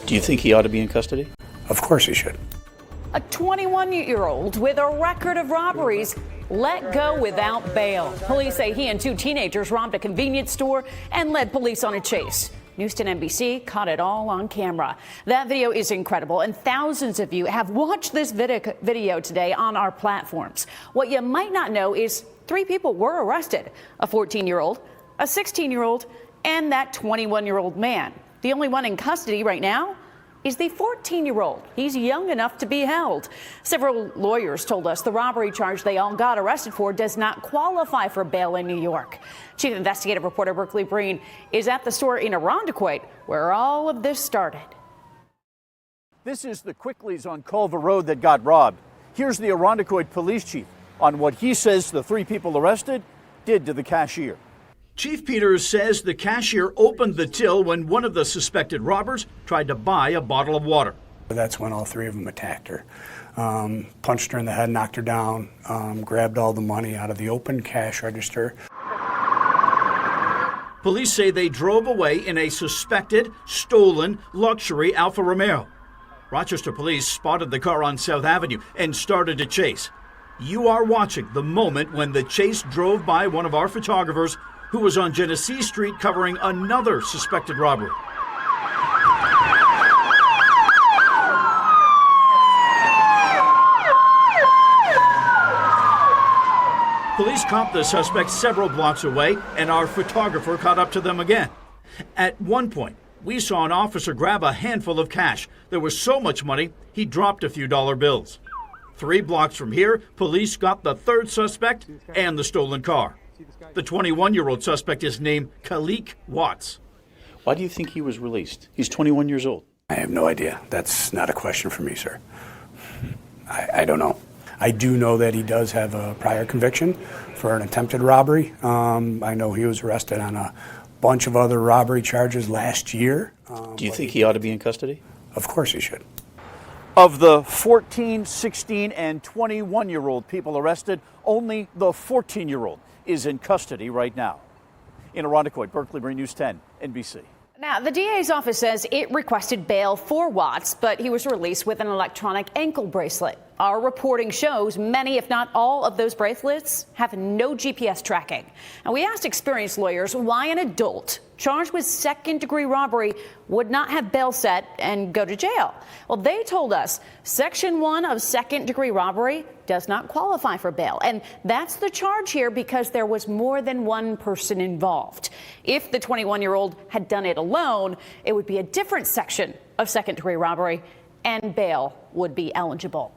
Do you think he ought to be in custody? Of course he should. A 21-year-old with a record of robberies let go without bail. Police say he and two teenagers robbed a convenience store and led police on a chase. News 10 NBC caught it all on camera. That video is incredible, and thousands of you have watched this video today on our platforms. What you might not know is 3 people were arrested: a 14-year-old, a 16-year-old, and that 21-year-old man. The only one in custody right now is the 14-year-old. He's young enough to be held. Several lawyers told us the robbery charge they all got arrested for does not qualify for bail in New York. Chief investigative reporter Berkeley Breen is at the store in Irondequoit where all of this started. This is the Quicklies on Culver Road that got robbed. Here's the Irondequoit police chief on what he says the 3 people arrested did to the cashier. Chief Peters says the cashier opened the till when one of the suspected robbers tried to buy a bottle of water. That's when all 3 of them attacked her. Punched her in the head, knocked her down, grabbed all the money out of the open cash register. Police say they drove away in a suspected stolen luxury Alfa Romeo. Rochester police spotted the car on South Avenue and started a chase. You are watching the moment when the chase drove by one of our photographers who was on Genesee Street covering another suspected robbery. Police caught the suspect several blocks away, and our photographer caught up to them again. At one point, we saw an officer grab a handful of cash. There was so much money, he dropped a few dollar bills. 3 blocks from here, police got the 3rd suspect and the stolen car. The 21-year-old suspect is named Khalik Watts. Why do you think he was released? He's 21 years old. I have no idea. That's not a question for me, sir. I don't know. I do know that he does have a prior conviction for an attempted robbery. I know he was arrested on a bunch of other robbery charges last year. Do you think he ought to be in custody? Of course he should. Of the 14, 16, and 21-year-old people arrested, only the 14-year-old is in custody right now. In Irondequoit, Berkeley Breen, News 10, NBC. Now, the DA's office says it requested bail for Watts, but he was released with an electronic ankle bracelet. Our reporting shows many, if not all, of those bracelets have no GPS tracking. And we asked experienced lawyers why an adult charged with second-degree robbery would not have bail set and go to jail. Well, they told us Section 1 of second-degree robbery does not qualify for bail. And that's the charge here because there was more than one person involved. If the 21-year-old had done it alone, it would be a different section of second-degree robbery, and bail would be eligible.